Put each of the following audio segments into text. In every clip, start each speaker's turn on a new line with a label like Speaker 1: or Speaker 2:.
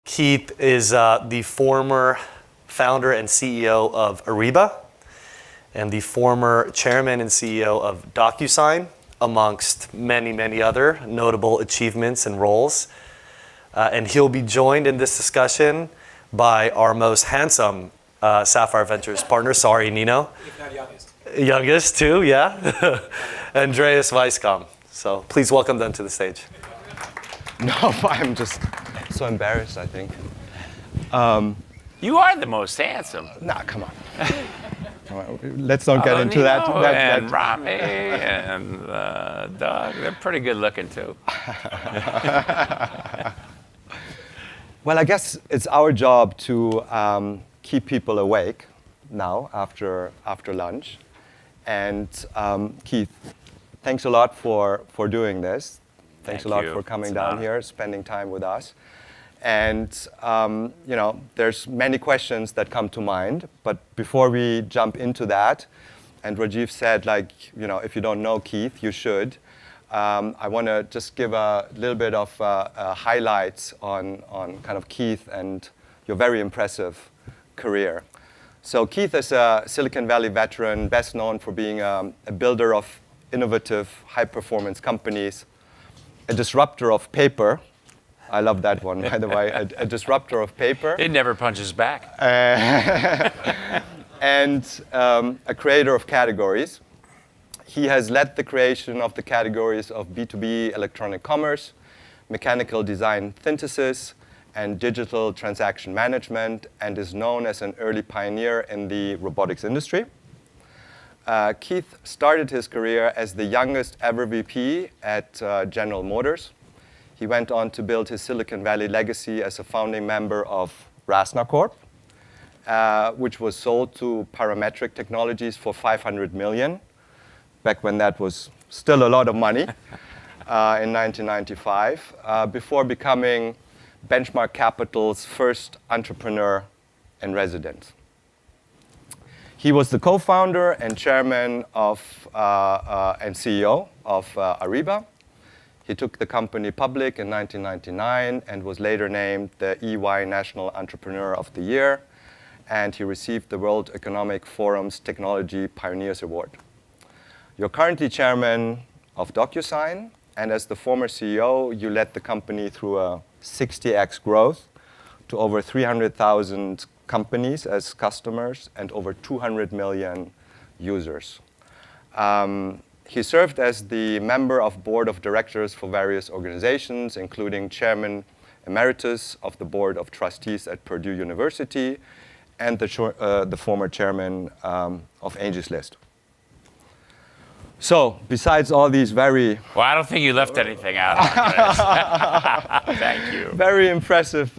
Speaker 1: Keith is the former founder and CEO of Reba and the former chairman and CEO of DocuSign, amongst many, many other notable achievements and roles. And he'll be joined in this discussion by our most handsome Sapphire Ventures partner, sorry, Nino.
Speaker 2: If not youngest.
Speaker 1: Youngest too, yeah. Andreas Weisskam. So please welcome them to the stage.
Speaker 3: No, I'm just so embarrassed, I think.
Speaker 4: You are the most handsome.
Speaker 3: Nah, come on. Let's not get into that.
Speaker 4: And Rami and Doug, they're pretty good looking too.
Speaker 3: Well, I guess it's our job to keep people awake now after lunch. And Keith, thanks a lot for doing this. Thanks a lot for coming down here, spending time with us. And there's many questions that come to mind. But before we jump into that, and Rajiv said, if you don't know Keith, you should. I want to just give a little bit of highlights on kind of Keith and your very impressive career. So Keith is a Silicon Valley veteran, best known for being a builder of innovative, high-performance companies, a disruptor of paper. I love that one, by the way, a disruptor of paper.
Speaker 4: It never punches back.
Speaker 3: And a creator of categories. He has led the creation of the categories of B2B electronic commerce, mechanical design synthesis, and digital transaction management, and is known as an early pioneer in the robotics industry. Keith started his career as the youngest ever VP at General Motors. He went on to build his Silicon Valley legacy as a founding member of Rasna Corp, which was sold to Parametric Technologies for $500 million, back when that was still a lot of money, in 1995, before becoming Benchmark Capital's first entrepreneur in residence. He was the co-founder and chairman of and CEO of Reba. He took the company public in 1999 and was later named the EY National Entrepreneur of the Year, and he received the World Economic Forum's Technology Pioneers Award. You're currently chairman of DocuSign, and as the former CEO, you led the company through a 60x growth to over 300,000 companies as customers and over 200 million users. He served as the member of board of directors for various organizations, including chairman emeritus of the board of trustees at Purdue University and the former chairman of Angie's List. So, besides all these very...
Speaker 4: Well, I don't think you left anything out. Thank you.
Speaker 3: Very impressive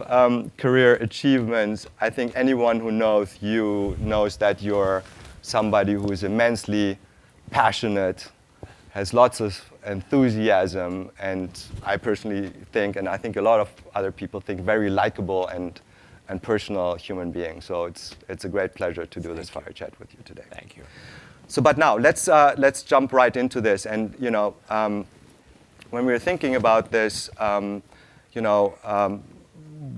Speaker 3: career achievements. I think anyone who knows you knows that you're somebody who is immensely passionate, has lots of enthusiasm, and I personally think, and I think a lot of other people think, very likable and personal human being. So it's a great pleasure to do this fire chat with you today.
Speaker 4: Thank you.
Speaker 3: So, but now let's jump right into this. And when we were thinking about this,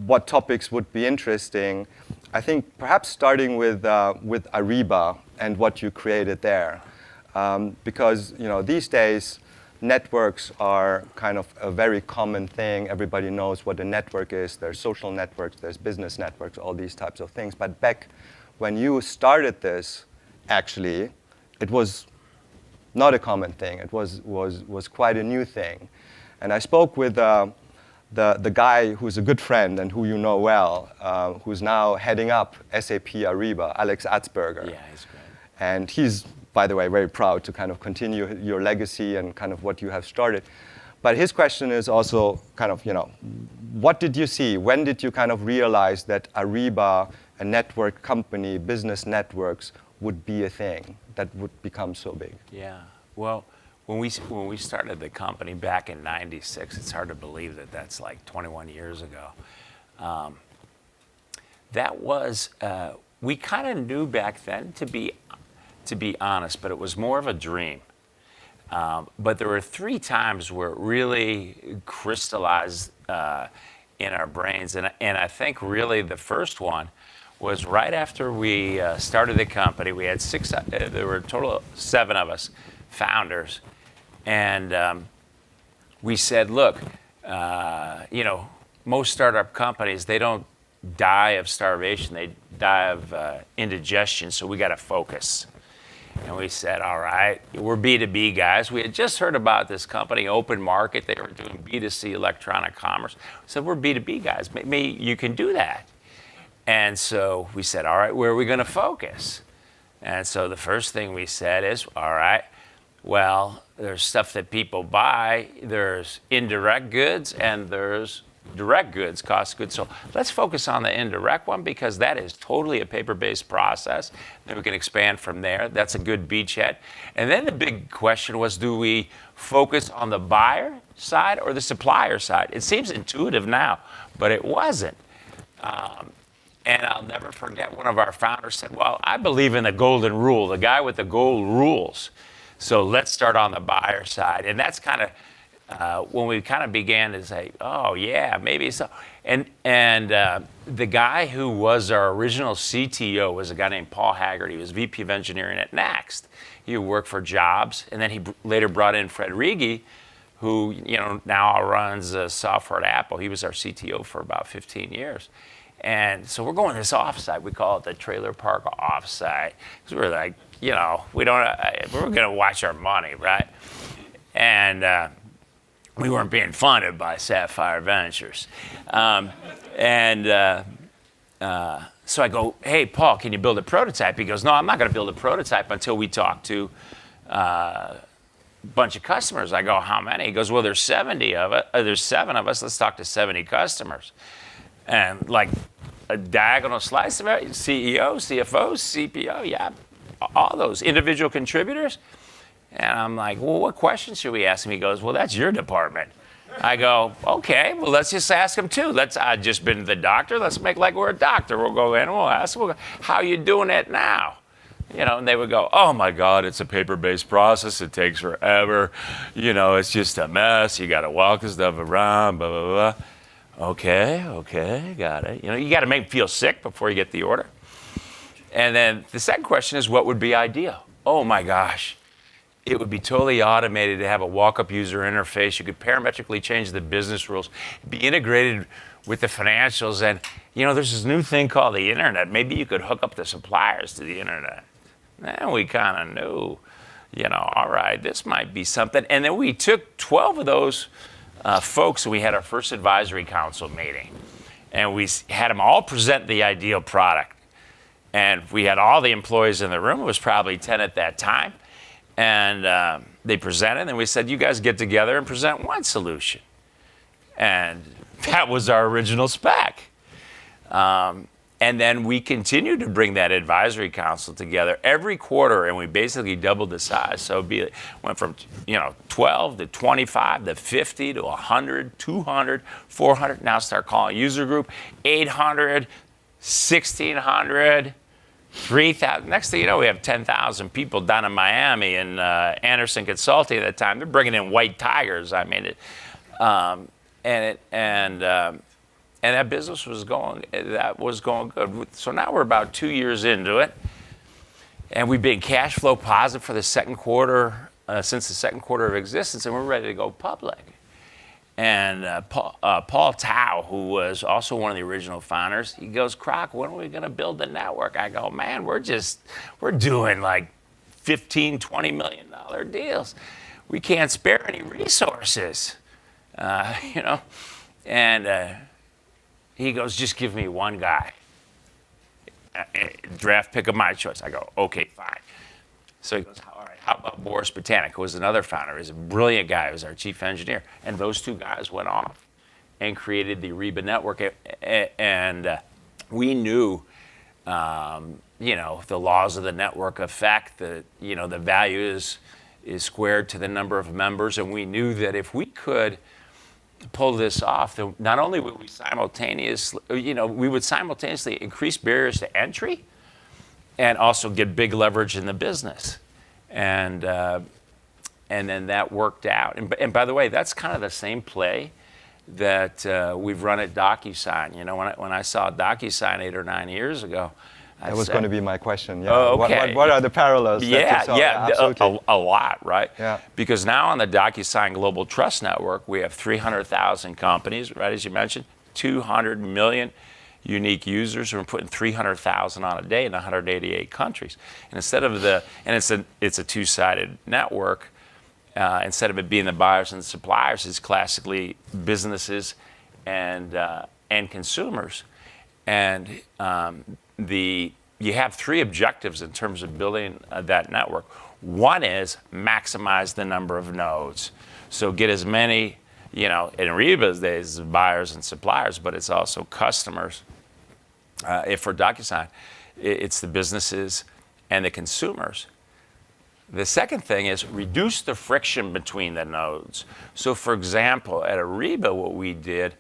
Speaker 3: what topics would be interesting, I think perhaps starting with Reba and what you created there, because these days networks are kind of a very common thing. Everybody knows what a network is. There's social networks, there's business networks, all these types of things. But back when you started this, actually, it was not a common thing. It was quite a new thing. And I spoke with the guy who's a good friend and who you know well, who's now heading up SAP Ariba, Alex Atzberger.
Speaker 4: Yeah, he's great.
Speaker 3: And he's, by the way, very proud to kind of continue your legacy and kind of what you have started. But his question is also kind of, what did you see? When did you kind of realize that Ariba, a network company, business networks, would be a thing that would become so big?
Speaker 4: Yeah. Well, when we started the company back in '96, it's hard to believe that that's like 21 years ago. That was we kind of knew back then, to be honest, but it was more of a dream. But there were 3 times where it really crystallized in our brains. And I think really the first one was right after we started the company. We had there were a total of 7 of us, founders. And we said, look, most startup companies, they don't die of starvation, they die of indigestion, so we got to focus. And we said, all right, we're B2B guys. We had just heard about this company, Open Market. They were doing B2C electronic commerce. We said, we're B2B guys. Maybe you can do that. And so we said, all right, where are we going to focus? And so the first thing we said is, all right, well, there's stuff that people buy. There's indirect goods and there's direct goods, cost of goods. So let's focus on the indirect one because that is totally a paper-based process. Then we can expand from there. That's a good beachhead. And then the big question was, do we focus on the buyer side or the supplier side? It seems intuitive now, but it wasn't. And I'll never forget one of our founders said, well, I believe in the golden rule, the guy with the gold rules. So let's start on the buyer side. And that's kind of when we kind of began to say, oh, yeah, maybe so. And the guy who was our original CTO was a guy named Paul Haggard. He was VP of Engineering at Next. He worked for Jobs. And then he later brought in Fred Rigi, who now runs software at Apple. He was our CTO for about 15 years. And so we're going to this offsite. We call it the trailer park offsite. Because we're like, we're going to watch our money, right? And we weren't being funded by Sapphire Ventures. So I go, hey, Paul, can you build a prototype? He goes, no, I'm not going to build a prototype until we talk to a bunch of customers. I go, how many? He goes, well, there's 70 of us. There's 7 of us. Let's talk to 70 customers. And like a diagonal slice of it, CEO, CFO, CPO, yeah, all those individual contributors. And I'm like, well, what questions should we ask him? He goes, well, that's your department. I go, okay, well, let's just ask him too. I've just been to the doctor. Let's make like we're a doctor. We'll go in and we'll ask him, how are you doing it now? And they would go, oh my God, it's a paper-based process. It takes forever. It's just a mess. You got to walk the stuff around, blah, blah, blah. Okay, got it. You got to make them feel sick before you get the order. And then the second question is, what would be ideal? Oh my gosh. It would be totally automated to have a walk-up user interface. You could parametrically change the business rules, be integrated with the financials. And, there's this new thing called the internet. Maybe you could hook up the suppliers to the internet. And we kind of knew, all right, this might be something. And then we took 12 of those folks and we had our first advisory council meeting. And we had them all present the ideal product. And we had all the employees in the room. It was probably 10 at that time. And they presented, and we said, you guys get together and present one solution. And that was our original spec. And then we continued to bring that advisory council together every quarter, and we basically doubled the size. So went from 12 to 25 to 50 to 100, 200, 400. Now start calling user group, 800, 1,600. 3,000. Next thing you know, we have 10,000 people down in Miami and Anderson Consulting at the time. They're bringing in white tigers. I mean, and that business was going. That was going good. So now we're about 2 years into it, and we've been cash flow positive for the second quarter since the second quarter of existence, and we're ready to go public. And Paul Tao, who was also one of the original founders, he goes, Krach, when are we going to build the network? I go, man, we're doing like $15, $20 million deals. We can't spare any resources, And he goes, just give me one guy. Draft pick of my choice. I go, okay, fine. So he goes, all right, how about Boris Botanik, who was another founder? He's a brilliant guy. He was our chief engineer. And those two guys went off and created the Reba Network. And we knew, the laws of the network effect, the value is squared to the number of members. And we knew that if we could pull this off, then not only would we simultaneously increase barriers to entry, and also get big leverage in the business. And then that worked out. And by the way, that's kind of the same play that we've run at DocuSign. You know, when I saw DocuSign 8 or 9 years ago,
Speaker 3: That was going to be my question. Yeah.
Speaker 4: Oh, okay.
Speaker 3: What are the parallels? that you
Speaker 4: Yeah,
Speaker 3: saw?
Speaker 4: yeah,
Speaker 3: Absolutely.
Speaker 4: a lot, right?
Speaker 3: Yeah.
Speaker 4: Because now on the DocuSign Global Trust Network, we have 300,000 companies, right, as you mentioned, 200 million unique users, and we're putting 300,000 on a day in 188 countries. And instead of it's a two-sided network. Instead of it being the buyers and the suppliers, it's classically businesses and consumers. And you have three objectives in terms of building that network. One is maximize the number of nodes. So get as many, you know, in Reba's days, buyers and suppliers, but it's also customers. If for DocuSign, it's the businesses and the consumers. The second thing is reduce the friction between the nodes. So for example, at Reba, what we did,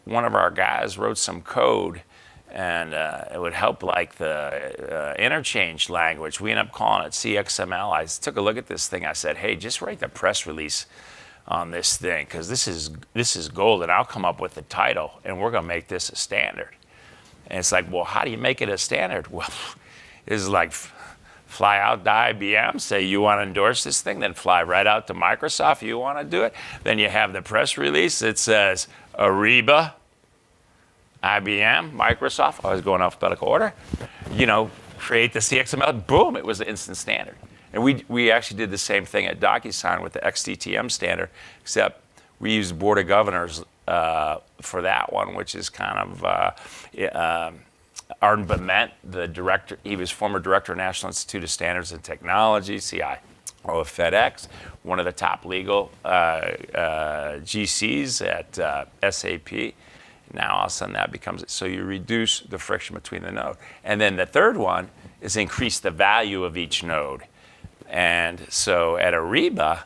Speaker 4: one of our guys wrote some code, and it would help like the interchange language. We ended up calling it CXML. I took a look at this thing. I said, hey, just write the press release on this thing, because this is gold, and I'll come up with the title, and we're going to make this a standard. And it's like, well, how do you make it a standard? Well, it's like fly out to IBM, say you want to endorse this thing, then fly right out to Microsoft, you want to do it. Then you have the press release that says Reba, IBM, Microsoft, I was going alphabetical order, you know, create the CXML, boom, it was the instant standard. And we actually did the same thing at DocuSign with the XDTM standard, except we used Board of Governors for that one, which is kind of, Arden Bement, the director, he was former director of National Institute of Standards and Technology, CIO of FedEx, one of the top legal GCs at SAP. Now all of a sudden that becomes, so you reduce the friction between the node. And then the third one is increase the value of each node. And so at Ariba,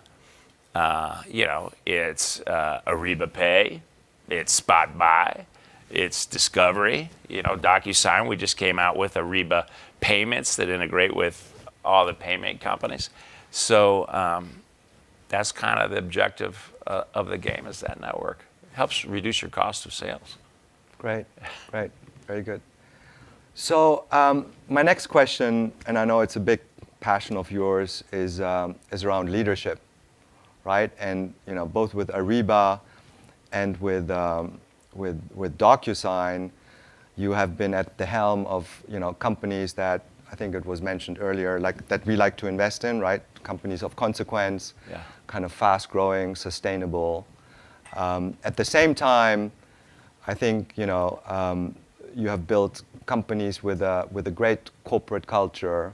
Speaker 4: you know, it's Ariba Pay, it's Spot Buy, it's Discovery. You know, DocuSign, we just came out with Ariba Payments that integrate with all the payment companies. So that's kind of the objective of the game, is that network. It helps reduce your cost of sales.
Speaker 3: Great, great, very good. So my next question, and I know it's a big passion of yours, is around leadership, right? And you know, both with Ariba and with DocuSign, you have been at the helm of, you know, companies that I think it was mentioned earlier, like that we like to invest in, right? Companies of consequence,
Speaker 4: Yeah.
Speaker 3: kind of fast-growing, sustainable. At the same time, I think, you know, you have built companies with a great corporate culture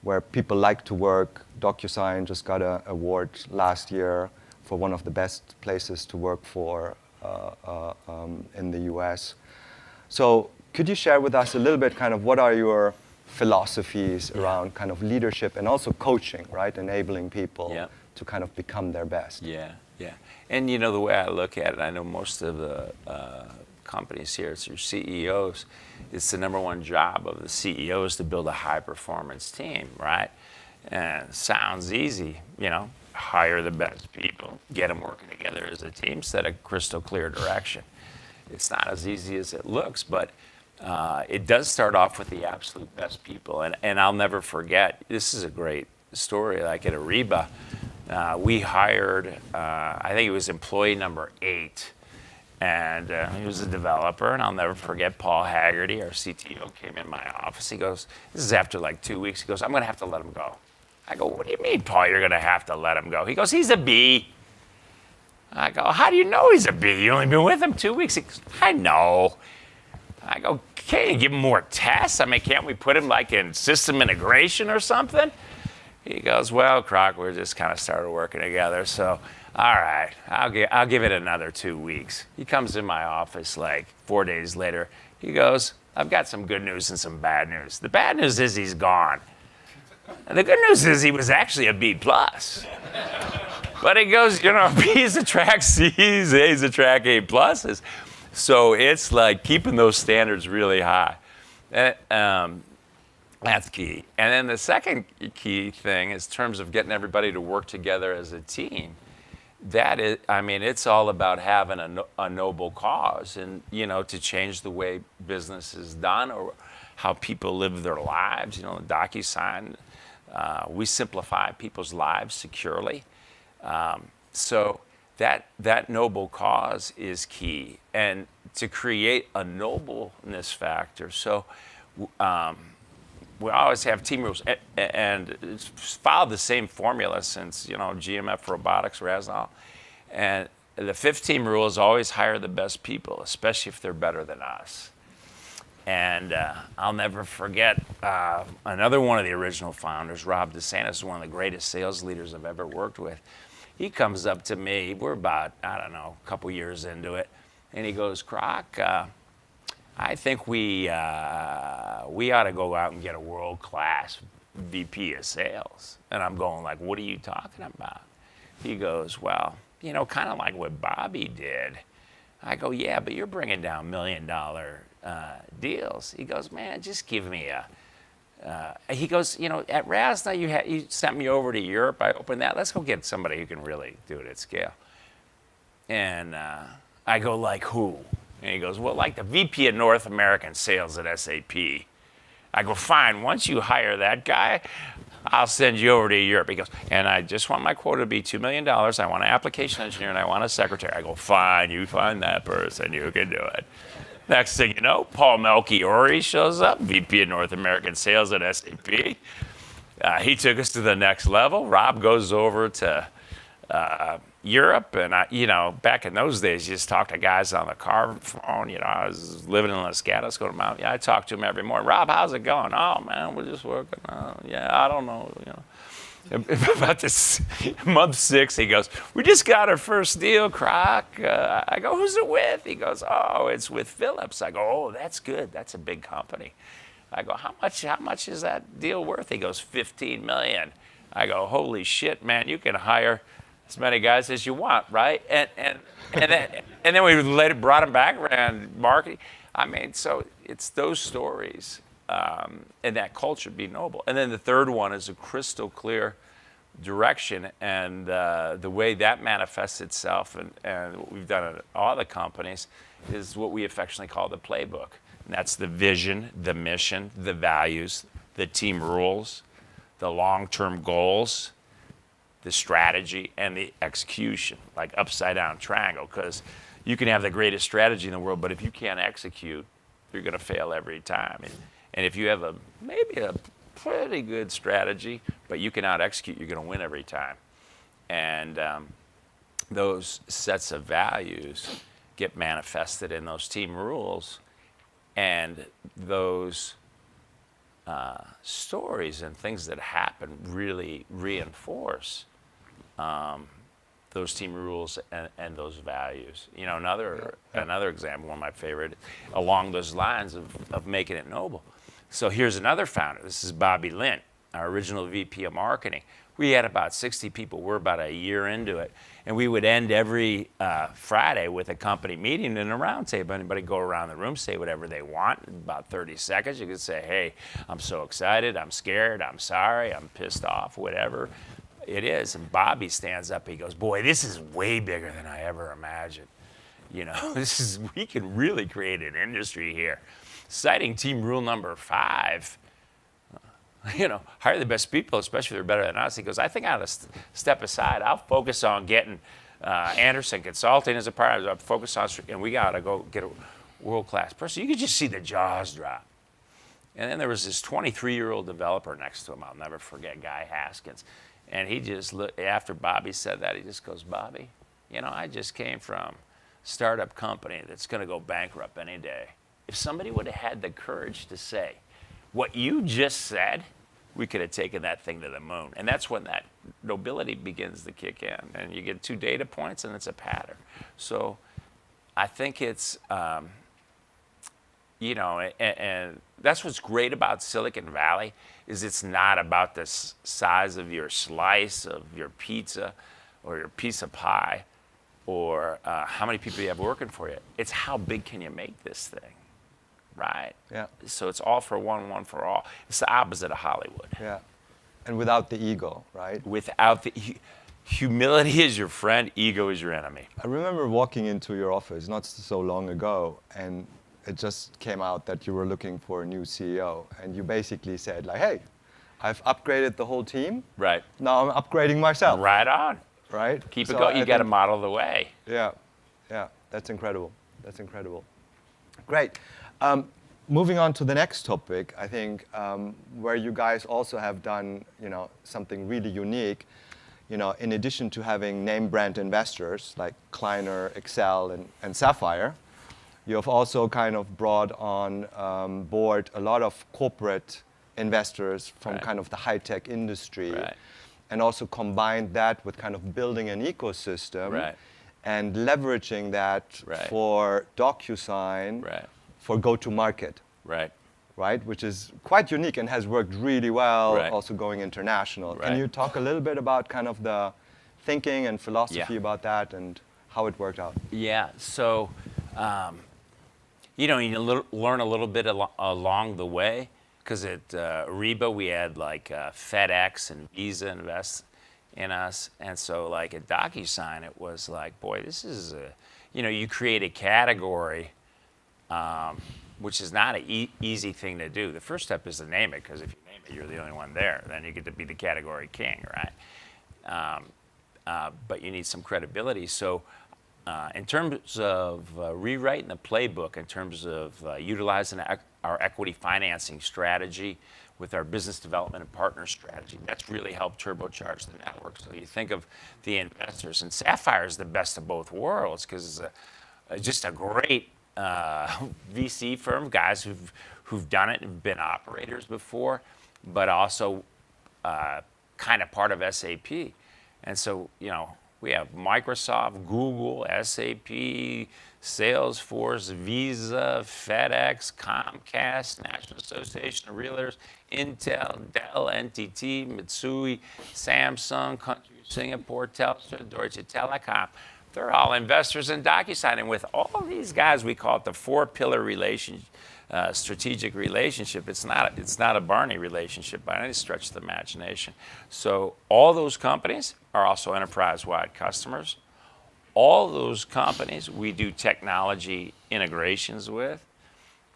Speaker 3: where people like to work. DocuSign just got an award last year for one of the best places to work for in the US. So could you share with us a little bit kind of what are your philosophies around kind of leadership and also coaching, right? Enabling people to kind of become their best.
Speaker 4: Yeah, yeah. And you know, the way I look at it, I know most of the companies here, it's your CEOs. It's the number one job of the CEOs to build a high performance team, right? And it sounds easy, you know, hire the best people, get them working together as a team, set a crystal clear direction. It's not as easy as it looks, but it does start off with the absolute best people. And I'll never forget, this is a great story, like at Ariba, we hired, I think it was employee number 8, and he was a developer, and I'll never forget Paul Haggerty, our CTO, came in my office. He goes, this is after like 2 weeks, he goes, I'm gonna have to let him go. I go, what do you mean, Paul, you're gonna have to let him go? He goes, he's a B. I go, how do you know he's a B? You only been with him 2 weeks. He goes, I know. I go, can't you give him more tests? I mean, can't we put him like in system integration or something? He goes, well, Krach, we're just kind of started working together, so all right, I'll give it another 2 weeks. He comes in my office like 4 days later. He goes, I've got some good news and some bad news. The bad news is he's gone. And the good news is he was actually a B+. But he goes, you know, B's attract C's, A's attract A pluses. So it's like keeping those standards really high. That's key. And then the second key thing is in terms of getting everybody to work together as a team. that is, I mean, it's all about having a noble cause, and to change the way business is done or how people live their lives. DocuSign, we simplify people's lives securely. So that noble cause is key, and to create a nobleness factor. So we always have team rules, and it's followed the same formula since GMF Robotics, Rasnall, and the fifth team rule is always hire the best people, especially if they're better than us. And I'll never forget another one of the original founders, Rob DeSantis, one of the greatest sales leaders I've ever worked with. He comes up to me, we're about, a couple years into it, and he goes, Krach, I think we ought to go out and get a world-class VP of sales. And I'm going like, what are you talking about? He goes, well, kind of like what Bobby did. I go, yeah, but you're bringing down $1 million deals. He goes, man, just give me he goes, at Rasna, you sent me over to Europe. I opened that. Let's go get somebody who can really do it at scale. And I go, like who? And he goes, well, like the VP of North American Sales at SAP. I go, fine, once you hire that guy, I'll send you over to Europe. He goes, and I just want my quota to be $2 million. I want an application engineer and I want a secretary. I go, fine, you find that person, you can do it. Next thing you know, Paul Melchiori shows up, VP of North American Sales at SAP. He took us to the next level. Rob goes over to Europe, and back in those days, you just talk to guys on the car phone. I was living in Los Gatos, going to Mount. I talked to him every morning. Rob, how's it going? Oh man, we're just working. Yeah, I don't know. About this month 6, he goes, we just got our first deal, Krach. I go, who's it with? He goes, oh, it's with Philips. I go, oh, that's good. That's a big company. I go, how much is that deal worth? He goes, $15 million. I go, holy shit, man, you can hire as many guys as you want, right? And then we later brought him back around marketing. I mean, so it's those stories. And that culture be noble. And then the third one is a crystal clear direction, and the way that manifests itself, and what we've done at all the companies, is what we affectionately call the playbook. And that's the vision, the mission, the values, the team rules, the long-term goals, the strategy, and the execution, like upside down triangle, because you can have the greatest strategy in the world, but if you can't execute, you're going to fail every time. And if you have maybe a pretty good strategy, but you cannot execute, you're going to win every time. And those sets of values get manifested in those team rules, and those stories and things that happen really reinforce those team rules and those values. Another example, one of my favorite, along those lines of making it noble. So here's another founder. This is Bobby Lint, our original VP of marketing. We had about 60 people. We're about a year into it. And we would end every Friday with a company meeting and a round table. Anybody go around the room, say whatever they want. In about 30 seconds, you could say, hey, I'm so excited, I'm scared, I'm sorry, I'm pissed off, whatever it is. And Bobby stands up, he goes, boy, this is way bigger than I ever imagined. We can really create an industry here. Citing team rule number 5, hire the best people, especially if they're better than us. He goes, I think I ought to step aside. I'll focus on getting Anderson Consulting as a partner. I'll focus on, and we got to go get a world-class person. You could just see the jaws drop. And then there was this 23-year-old developer next to him. I'll never forget, Guy Haskins. And he just looked, after Bobby said that, he just goes, Bobby, I just came from a startup company that's going to go bankrupt any day. If somebody would have had the courage to say, what you just said, we could have taken that thing to the moon. And that's when that nobility begins to kick in. And you get 2 data points, and it's a pattern. So I think it's, and that's what's great about Silicon Valley, is it's not about the size of your slice of your pizza or your piece of pie or how many people you have working for you. It's how big can you make this thing. Right.
Speaker 3: Yeah.
Speaker 4: So it's all for one for all. It's the opposite of Hollywood.
Speaker 3: Yeah. And without the ego, right?
Speaker 4: Without the Humility is your friend, ego is your enemy.
Speaker 3: I remember walking into your office not so long ago, and it just came out that you were looking for a new CEO, and you basically said like, "Hey, I've upgraded the whole team.
Speaker 4: Right.
Speaker 3: Now I'm upgrading myself."
Speaker 4: Right on.
Speaker 3: Right.
Speaker 4: Keep
Speaker 3: So
Speaker 4: it going.
Speaker 3: I
Speaker 4: You got to
Speaker 3: think-
Speaker 4: model the way.
Speaker 3: Yeah, yeah, that's incredible. That's incredible. Great. Moving on to the next topic, I think where you guys also have done, something really unique. In addition to having name brand investors like Kleiner, Excel, and Sapphire, you have also kind of brought on board a lot of corporate investors from
Speaker 4: Right.
Speaker 3: kind of the high-tech industry,
Speaker 4: Right.
Speaker 3: and also combined that with kind of building an ecosystem
Speaker 4: Right.
Speaker 3: and leveraging that
Speaker 4: Right.
Speaker 3: for DocuSign,
Speaker 4: Right.
Speaker 3: for go-to-market,
Speaker 4: Right.
Speaker 3: right? Which is quite unique and has worked really well,
Speaker 4: Right.
Speaker 3: also going international.
Speaker 4: Right.
Speaker 3: Can you talk a little bit about kind of the thinking and philosophy
Speaker 4: Yeah.
Speaker 3: about that and how it worked out?
Speaker 4: Yeah. So, you learn a little bit along the way, because at Reba we had like FedEx and Visa invest in us, and so like at DocuSign it was like, boy, this is you create a category, which is not an easy thing to do. The first step is to name it, because if you name it, you're the only one there. Then you get to be the category king, right? But you need some credibility. So in terms of rewriting the playbook, in terms of utilizing our equity financing strategy with our business development and partner strategy, that's really helped turbocharge the network. So you think of the investors, and Sapphire is the best of both worlds, because it's just a great VC firm, guys who've done it and been operators before, but also kind of part of SAP. And so, we have Microsoft, Google, SAP, Salesforce, Visa, FedEx, Comcast, National Association of Realtors, Intel, Dell, NTT, Mitsui, Samsung, Country of Singapore, Telstra, Deutsche Telekom. They're all investors in DocuSign. And with all these guys, we call it the four-pillar strategic relationship. It's not a Barney relationship by any stretch of the imagination. So all those companies are also enterprise-wide customers. All those companies we do technology integrations with,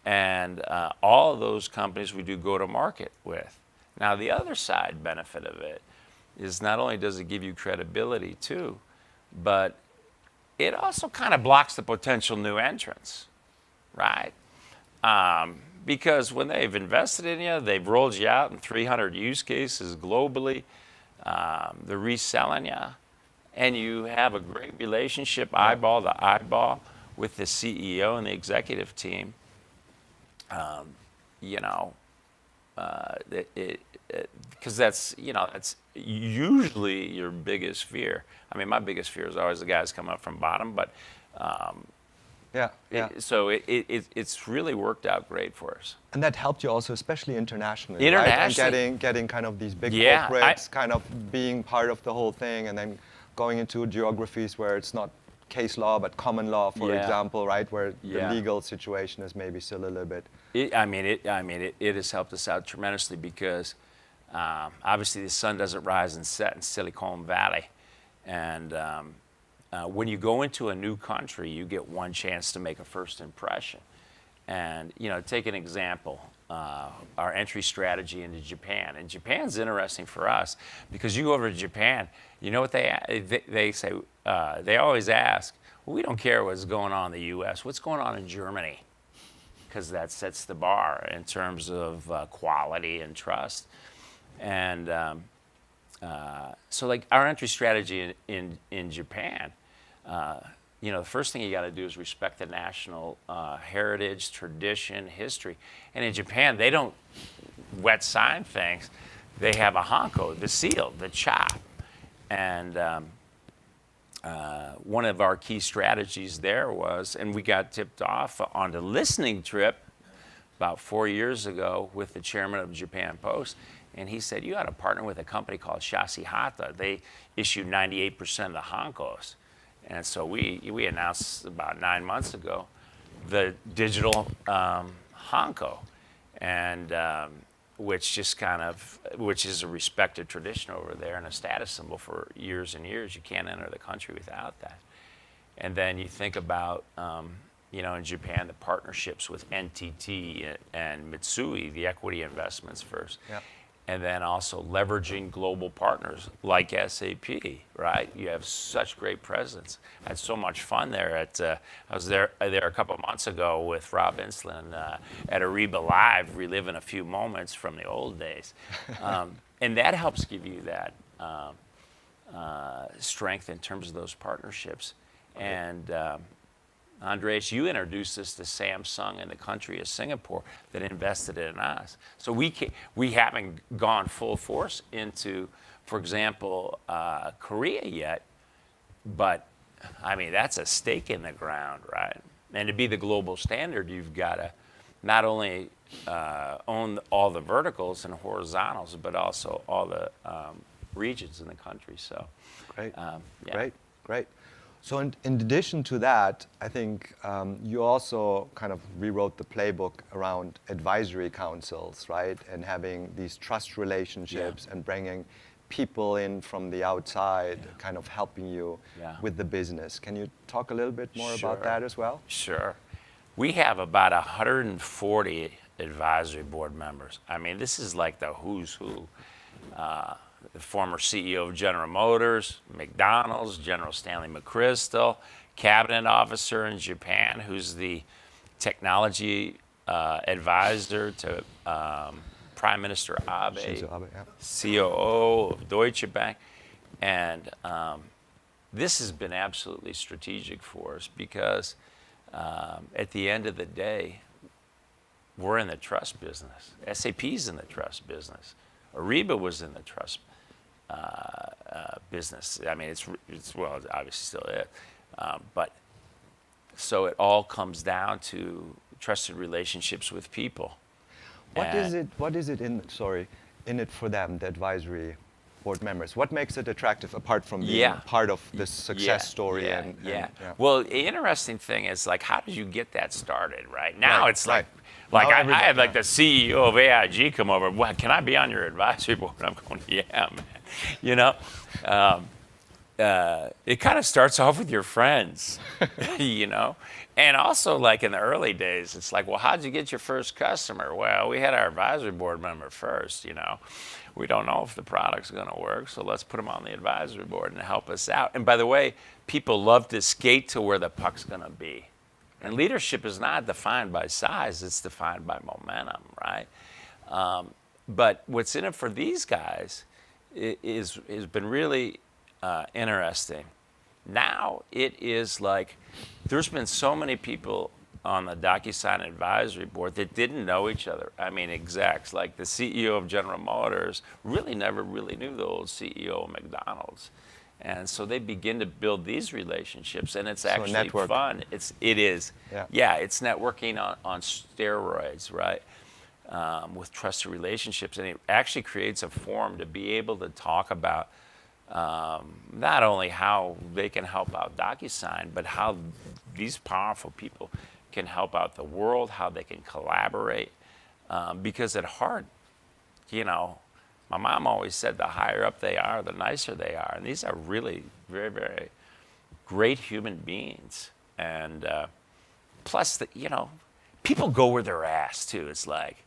Speaker 4: and all of those companies we do go-to-market with. Now, the other side benefit of it is not only does it give you credibility too, but it also kind of blocks the potential new entrants, right? Because when they've invested in you, they've rolled you out in 300 use cases globally, they're reselling you, and you have a great relationship, eyeball to eyeball, with the CEO and the executive team. Because that's usually your biggest fear. I mean, my biggest fear is always the guys coming up from bottom, but so it's really worked out great for us.
Speaker 3: And that helped you also, especially internationally,
Speaker 4: Internationally.
Speaker 3: right? And getting kind of these big
Speaker 4: Yeah,
Speaker 3: corporates, kind of being part of the whole thing, and then going into geographies where it's not case law, but common law, for example, right? Where the legal situation is maybe still a little bit. It
Speaker 4: has helped us out tremendously, because obviously the sun doesn't rise and set in Silicon Valley, and when you go into a new country, you get one chance to make a first impression. And take an example, our entry strategy into Japan. And Japan's interesting for us, because you go over to Japan, you know what they say? They always ask, well, we don't care what's going on in the U.S. What's going on in Germany? Because that sets the bar in terms of quality and trust. And so like our entry strategy in Japan, the first thing you got to do is respect the national heritage, tradition, history. And in Japan, they don't wet sign things. They have a hanko, the seal, the chop. And one of our key strategies there was, and we got tipped off on the listening trip about 4 years ago with the chairman of Japan Post, and he said, you ought to partner with a company called Shashihata. They issue 98% of the hankos. And so we announced about 9 months ago the digital hanko. And which is a respected tradition over there and a status symbol for years and years. You can't enter the country without that. And then you think about, in Japan, the partnerships with NTT and Mitsui, the equity investments first.
Speaker 3: Yeah.
Speaker 4: And then also leveraging global partners like SAP, right? You have such great presence. I had so much fun there. I was there a couple of months ago with Rob Insland at Reba Live, reliving a few moments from the old days. And that helps give you that strength in terms of those partnerships. And Andreas, you introduced us to Samsung in the country of Singapore that invested in us. So we haven't gone full force into, for example, Korea yet, but I mean, that's a stake in the ground, right? And to be the global standard, you've got to not only own all the verticals and horizontals, but also all the regions in the country. So,
Speaker 3: Great,
Speaker 4: yeah.
Speaker 3: great. So in addition to that, I think you also kind of rewrote the playbook around advisory councils, right? And having these trust relationships and bringing people in from the outside, kind of helping you with the business. Can you talk a little bit more about that as well?
Speaker 4: Sure. We have about 140 advisory board members. I mean, this is like the who's who. The former CEO of General Motors, McDonald's, General Stanley McChrystal, cabinet officer in Japan, who's the technology advisor to Prime Minister Abe,
Speaker 3: Shinzo Abe, yeah.
Speaker 4: COO of Deutsche Bank. And this has been absolutely strategic for us because at the end of the day, we're in the trust business. SAP's in the trust business. Reba was in the trust business. I mean, it's well, it obviously still is. But so it all comes down to trusted relationships with people.
Speaker 3: What is it in it for them, the advisory board members? What makes it attractive apart from being part of the success story?
Speaker 4: Well, the interesting thing is, like, how did you get that started, right? Now it's like I had like the CEO of AIG come over. Well, can I be on your advisory board? I'm going, yeah, man. You know, it kind of starts off with your friends, you know, and also like in the early days, it's like, well, how'd you get your first customer? Well, we had our advisory board member first, you know. We don't know if the product's going to work, so let's put them on the advisory board and help us out. And by the way, people love to skate to where the puck's going to be. And leadership is not defined by size, it's defined by momentum, right? But what's in it for these guys has been really interesting. Now it is like there's been so many people on the DocuSign advisory board that didn't know each other. I mean, execs, like the CEO of General Motors never really knew the old CEO of McDonald's. And so they begin to build these relationships, and it's actually fun. It is. Yeah, it's networking on steroids, right? With trusted relationships, and it actually creates a forum to be able to talk about not only how they can help out DocuSign, but how these powerful people can help out the world, how they can collaborate. Because at heart, you know, my mom always said the higher up they are, the nicer they are. And these are really very, very great human beings. And plus, you know, people go where they're asked, too. It's like,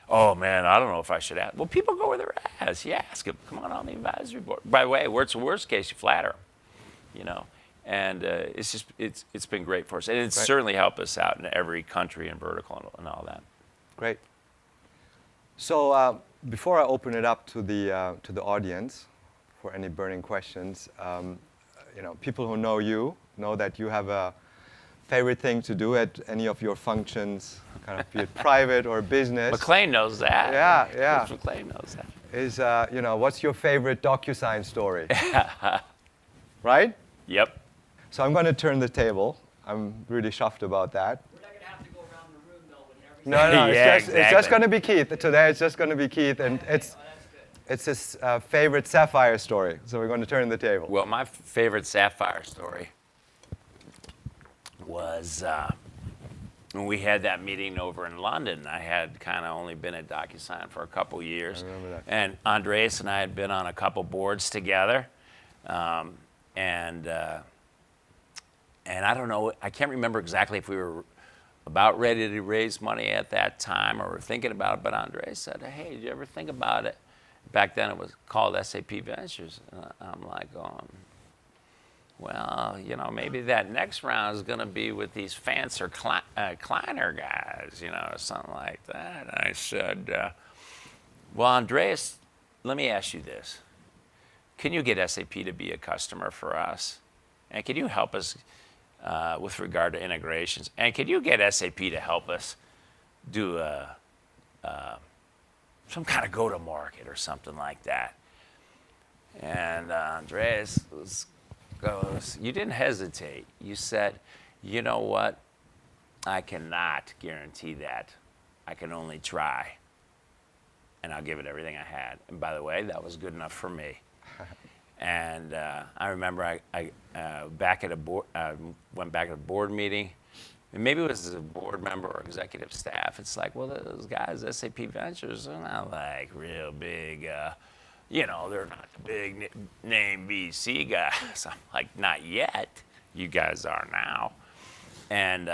Speaker 4: oh, man, I don't know if I should ask. Well, people go where they're asked. You ask them, come on the advisory board. By the way, what's the worst case? You flatter them, you know. And it's been great for us. And it's certainly helped us out in every country and vertical and all that.
Speaker 3: Great. So before I open it up to the audience for any burning questions, you know, people who know you know that you have a favorite thing to do at any of your functions, kind of be it private or business.
Speaker 4: McLean knows that.
Speaker 3: Yeah.
Speaker 4: McLean knows that.
Speaker 3: Is you know, what's your favorite DocuSign story? Right?
Speaker 4: Yep.
Speaker 3: So I'm going to turn the table. I'm really chuffed about that.
Speaker 2: We're not going to have to go around the room, though, with everything.
Speaker 3: No, it's just going to be Keith. Today it's just going to be Keith, and it's his favorite Sapphire story. So we're going to turn the table.
Speaker 4: Well, my favorite Sapphire story was when we had that meeting over in London, I had kind of only been at DocuSign for a couple years.
Speaker 3: I remember that.
Speaker 4: And Andreas and I had been on a couple boards together. And I don't know, I can't remember exactly if we were about ready to raise money at that time or were thinking about it, but Andreas said, hey, did you ever think about it? Back then it was called SAP Ventures. And I'm like, well, you know, maybe that next round is going to be with these Fancer Kleiner guys, you know, or something like that. And I said, well, Andreas, let me ask you this. Can you get SAP to be a customer for us? And can you help us with regard to integrations? And can you get SAP to help us do some kind of go-to-market or something like that? And Andreas goes, you didn't hesitate. You said, you know what? I cannot guarantee that. I can only try. And I'll give it everything I had. And by the way, that was good enough for me. And I remember I back at a board, went back at a board meeting, and maybe it was a board member or executive staff. It's like, well, those guys, SAP Ventures, are not like real big, you know, they're not the big name VC guys. I'm like, not yet. You guys are now. And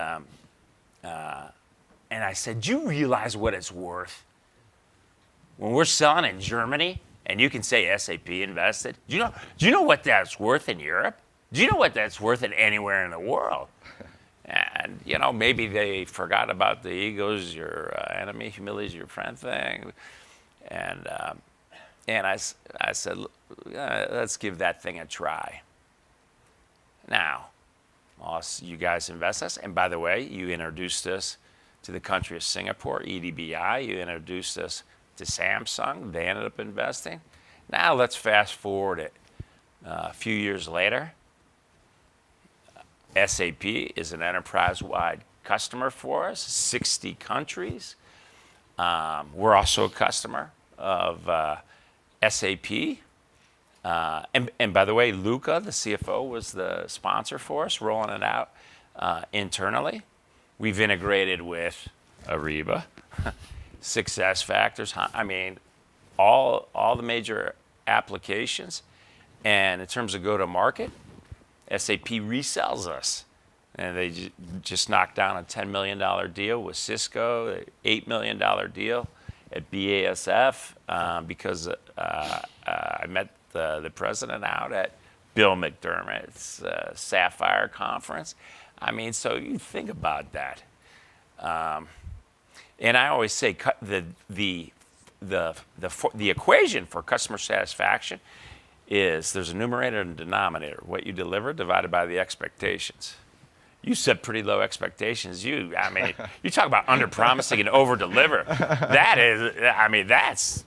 Speaker 4: I said, do you realize what it's worth? When we're selling in Germany, and you can say SAP invested, do you know what that's worth in Europe? Do you know what that's worth in anywhere in the world? And, you know, maybe they forgot about the ego's your enemy, humility is your friend thing. And I said, let's give that thing a try. Now, you guys invest us. And by the way, you introduced us to the country of Singapore, EDBI. You introduced us to Samsung. They ended up investing. Now let's fast forward it. A few years later, SAP is an enterprise-wide customer for us, 60 countries. We're also a customer of SAP. And by the way, Luca, the CFO, was the sponsor for us, rolling it out internally. We've integrated with Ariba, SuccessFactors, I mean, all the major applications. And in terms of go-to-market, SAP resells us. And they just knocked down a $10 million deal with Cisco, an $8 million deal at BASF because I met the president out at Bill McDermott's Sapphire conference. I mean, so you think about that. And I always say the equation for customer satisfaction is there's a numerator and a denominator. What you deliver divided by the expectations. You set pretty low expectations. I mean, you talk about under-promising and over-deliver. That is, I mean, that's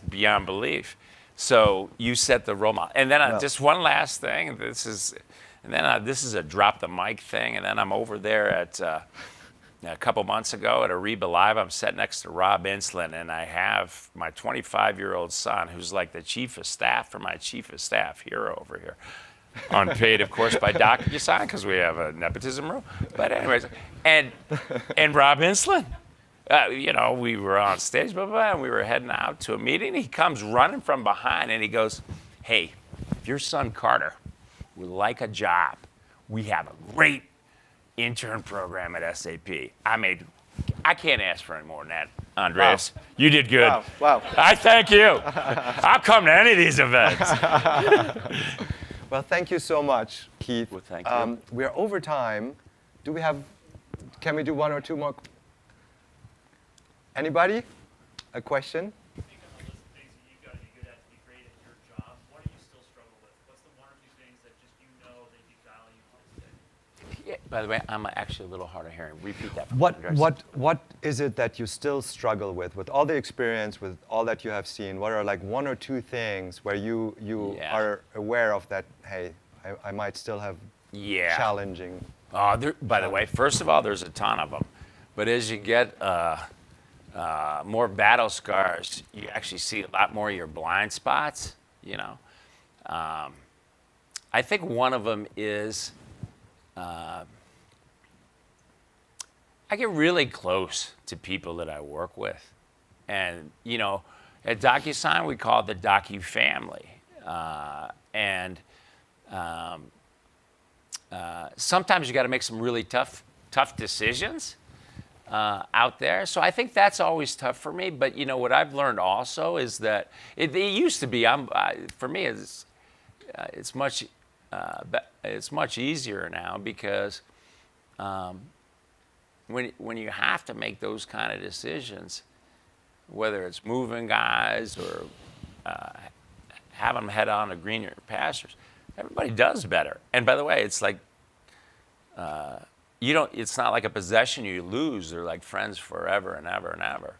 Speaker 4: beyond belief. So you set the role model. And then just one last thing. This is a drop the mic thing. And then I'm over there at a couple months ago at Reba Live. I'm sitting next to Rob Insland, and I have my 25-year-old son, who's like the chief of staff for my chief of staff hero over here. Unpaid, of course, by DocuSign because we have a nepotism rule. But anyways, and Rob Insland, you know, we were on stage, and we were heading out to a meeting. He comes running from behind, and he goes, hey, if your son Carter would like a job, we have a great intern program at SAP. I can't ask for any more than that, Andreas. Wow. You did good.
Speaker 3: Wow.
Speaker 4: I thank you. I'll come to any of these events.
Speaker 3: Well, thank you so much, Keith.
Speaker 4: Well, thank you.
Speaker 3: We're over time. Can we do one or two more? Anybody? A question?
Speaker 2: I think on the list of things that you've got to be good at to be great at your job, what do you still struggle with? What's the one or two things that just you know that you value to this day?
Speaker 4: Yeah, by the way, I'm actually a little hard of hearing. Repeat that.
Speaker 3: What is it that you still struggle with all the experience, with all that you have seen? What are like one or two things where you are aware of that? Hey, I might still have challenging.
Speaker 4: By the way, first of all, there's a ton of them, but as you get more battle scars, you actually see a lot more of your blind spots. You know, I think one of them is. I get really close to people that I work with. And, you know, at DocuSign, we call it the Docu family. Sometimes you got to make some really tough decisions out there. So I think that's always tough for me. But, you know, what I've learned also is that it used to be, for me, it's much easier now because when you have to make those kind of decisions, whether it's moving guys or having them head on to greener pastures, everybody does better. And by the way, it's like it's not like a possession you lose. They're like friends forever and ever and ever.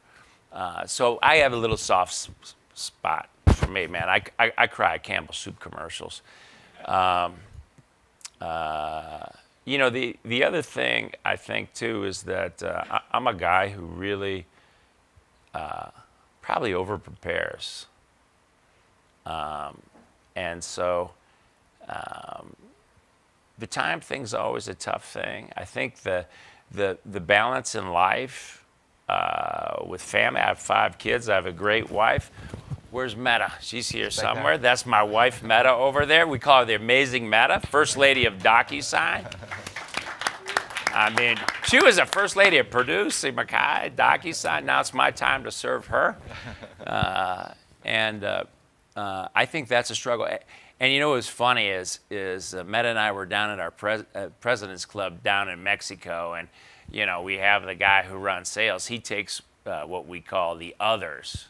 Speaker 4: So I have a little soft spot for me, man. I cry at Campbell Soup commercials. You know, the other thing I think too is that I'm a guy who really probably over-prepares. And so the time thing's always a tough thing. I think the balance in life with family, I have 5 kids, I have a great wife. Where's Meta? She's here somewhere. That's my wife, Meta, over there. We call her the amazing Meta, first lady of DocuSign. I mean, she was the first lady of producing Mackay, DocuSign. Now it's my time to serve her. I think that's a struggle. And you know what's funny is Meta and I were down at our President's Club down in Mexico, and you know we have the guy who runs sales. He takes what we call the others.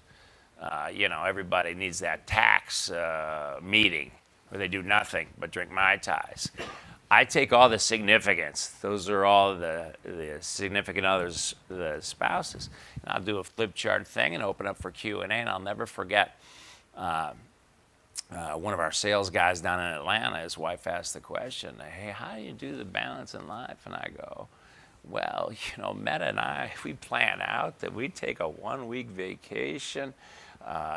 Speaker 4: You know, everybody needs that tax meeting where they do nothing but drink Mai Tais. I take all the significants. Those are all the significant others, the spouses. And I'll do a flip chart thing and open up for Q&A, and I'll never forget one of our sales guys down in Atlanta, his wife asked the question, hey, how do you do the balance in life? And I go, well, you know, Meta and I, we plan out that we take a 1-week vacation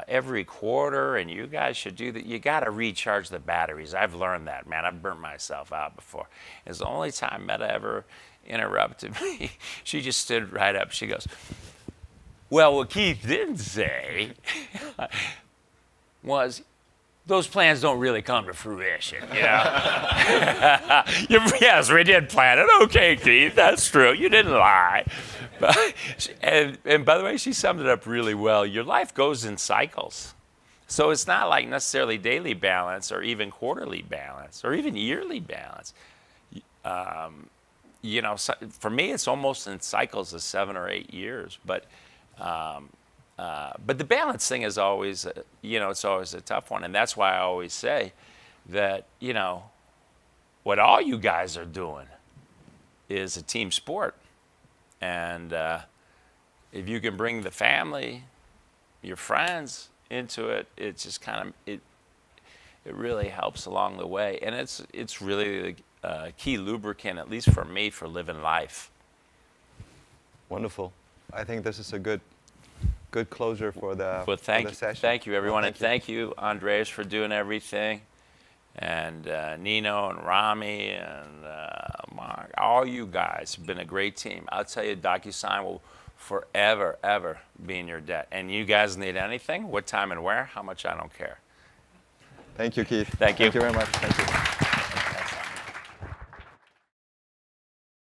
Speaker 4: every quarter, and you guys should do that. You got to recharge the batteries. I've learned that, man. I've burnt myself out before. It's the only time Meta ever interrupted me. She just stood right up. She goes, well, what Keith didn't say was those plans don't really come to fruition, you know? Yes, we did plan it. Okay, Keith, that's true. You didn't lie. And by the way, she summed it up really well. Your life goes in cycles. So it's not like necessarily daily balance or even quarterly balance or even yearly balance. You know, for me, it's almost in cycles of 7 or 8 years. But the balance thing is always, you know, it's always a tough one. And that's why I always say that, you know, what all you guys are doing is a team sport. And if you can bring the family, your friends into it, it's just kind of, it really helps along the way. And it's really a key lubricant, at least for me, for living life.
Speaker 3: Wonderful. I think this is a good closure for the session.
Speaker 4: Thank you, everyone.
Speaker 3: Well,
Speaker 4: and thank you, Andreas, for doing everything. And Nino and Rami and Mark, all you guys have been a great team. I'll tell you, DocuSign will forever, ever be in your debt. And you guys need anything, what time and where, how much, I don't care.
Speaker 3: Thank you, Keith.
Speaker 4: Thank you.
Speaker 3: Thank you very much. Thank you.